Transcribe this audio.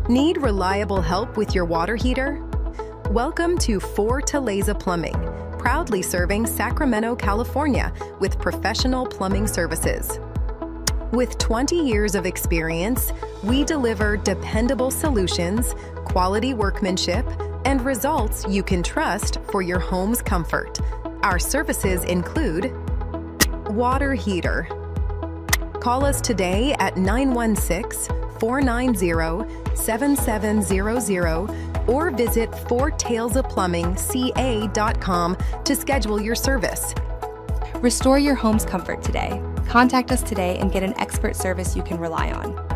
Need reliable help with your water heater? Welcome to Fortaleza Plumbing, proudly serving Sacramento, California with professional plumbing services. With 20 years of experience, we deliver dependable solutions, quality workmanship, and results you can trust for your home's comfort. Our services include water heater. Call us today at 916-490-7700 or visit fortalezaplumbingca.com to schedule your service. Restore your home's comfort today. Contact us today and get an expert service you can rely on.